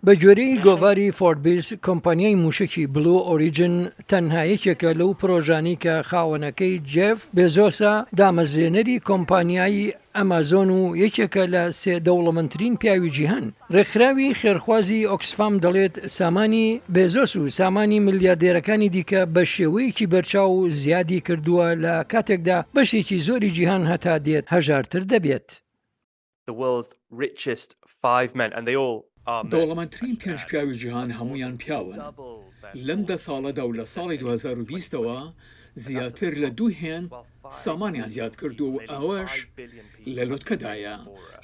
بە گوێرەی گۆڤاری فۆربس کۆمپانیای موشکی بلو ئۆریجن تەنها یەکێکە لەو پرۆژانی کە خاوەنەکەی جێف بێزۆسە دامەزرێنەری کۆمپانیای ئەمازۆن و یەکێکە لە سێ دەوڵەمەندترین پیاوی جیهان. ڕێکخراوی خێرخوازی ئۆکسفام دەڵێت سامانی بێزۆس و سامانی ملیاردێرەکانی دیکە بە شێوەیەکی بەرچاو و زیادی کردووە لە کاتێکدا بەشێکی زۆری جیهان هەتا دێت هەژارتر دەبێت. دەوڵەمەندترین پێنج پیاوی جیهان هەمویان پیاون. لەم 10 ساڵەدا و لە ساڵی 2020ەوە زیاتر لە 2 هێن سامانیان زیاد کردو و ئەوەش لە لوتکەدایە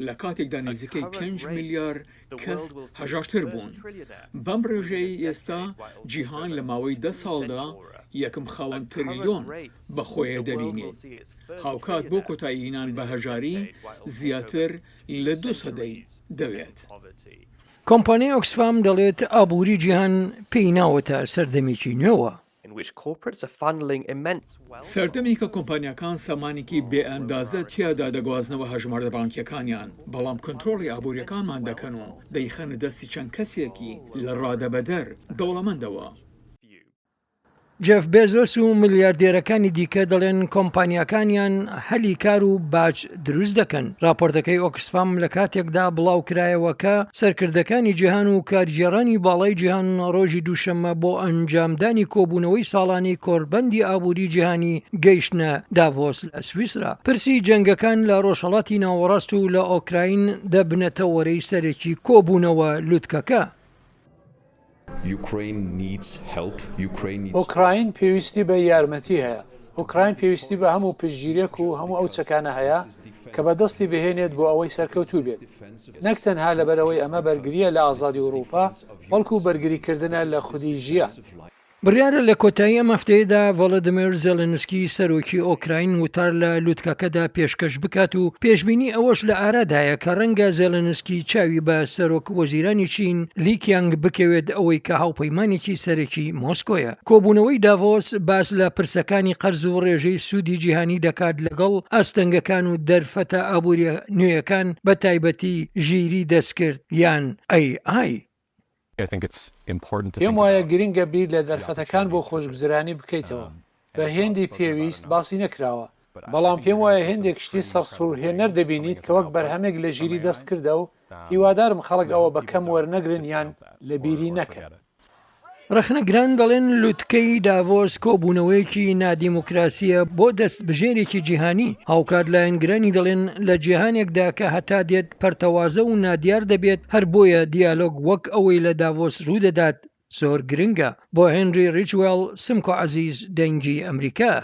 لە کاتێکدا نزیکەی 5 میلیارد کەس هەژارتر بوون. بەم ڕێژەی ئێستا جیهان لە ماوەی 10 ساڵدا یەکم خاوەن تریلیۆن بەخۆیە دەبینێت. هاوکات بۆ کۆتایی هێنان بە هەژاری زیاتر لە 2 سەدەی دەوێت. کۆمپانیای ئۆکسفام دەڵێت ئابووری جیهان پێی ناوەتە سەردەمێکی نوێوە. سەردەمی کە کۆمپانیەکان سامانێکی بێئەندازە تیادا دەگوازنەوە هەژمارە بانکیەکانیان، بەڵام کۆنتڕۆڵی ئابوووریەکانمان دەکەن و دەیخەنە دەستی چەند کەسێکی لە ڕادەبەدەر دەوڵەمەندەوە. جێف بێزۆس و ملیاردێرەکانی دیکە دەڵێن کۆمپانیەکانیان هەلی کار و باج دروست دەکەن. راپۆرتەکەی ئۆکسفام لە کاتێکدا بڵاو کرایەوە کە سەرکردەکانی جیهان و کارگێڕانی باڵای جیهان ڕۆژی دووشەممە بۆ ئەنجامدانی کۆبوونەوەی ساڵانی کۆربەندی ئابووری جیهانی گەیشتنە داڤۆس لە سویسرا. پرسی جەنگەکان لە ڕۆژهەڵاتی ناوەڕاست و لە ئۆکراین دەبنەتە وەرەی سەرەکی کۆبوونەوە لوتکەکە. ئۆکراین پێویستی بە یارمەتی هەیە. ئۆکراین پێویستی بە هەموو پشتگیرێک و هەموو ئەو چەکانە هەیە کە بەدەستی بهێنێت بۆ ئەوەی سەرکەوتوو بێت، نەک تەنها لەبەرەوەی ئەمە بەرگریە لە ئازادی ئەوروپا، بەڵکو بەرگریکردنە لە خودی ژیان. بڕیارە لە کۆتایی ئەم هەفتەیەدا ڤۆڵۆدیمیر زێلێنسکی سەرۆکی ئۆکراین وتار لە لوتکەکەدا پێشکەش بکات و پێشبینی ئەوەش لە ئارادایە کە ڕەنگە زێلێنسکی چاوی بە سەرۆک وەزیرانی چین لی کیانگ بکەوێت ئەوەی کە هاوپەیمانێکی سەرەکی مۆسکۆیە. کۆبوونەوەی داڤۆس باس لە پرسەکانی قەرز و ڕێژەی سوودی جیهانی دەکات لەگەڵ ئاستەنگەکان و دەرفەتە ئابووری نوێیەکان بە تایبەتی ژیری دەستکرد یان AI. پێم وایە گرنگە بیر لە دەرفەتەکان بۆ خۆشگوزرانی بکەیتەوە. بە هێندی پێویست باسی نەکراوە، بەڵام پێم وایە هێندێک شتی سەرسوورهێنەر دەبینیت کە وەک بەرهەمێک لە ژیری دەست کردە و هیوادارم خەڵک ئەوە بە کەم وەرنەگرن یان لە بیری نەکەن. ڕخنەگران دەڵێن لوتکەی داڤۆس کۆبوونەوەیەکی نادیموکراسیە بۆ دەستبژێرێکی جیهانی. هاوکات لایەنگرانی دەڵێن لە جیهانێکدا کە هەتا دێت پەرتەوازە و نادیار دەبێت، هەر بۆیە دیالۆگ وەک ئەوەی لە داڤۆس ڕوودەدات زۆر گرنگە. بۆ هێنری ریچوێل، سمکۆ عەزیز، دەنگی ئەمریکا.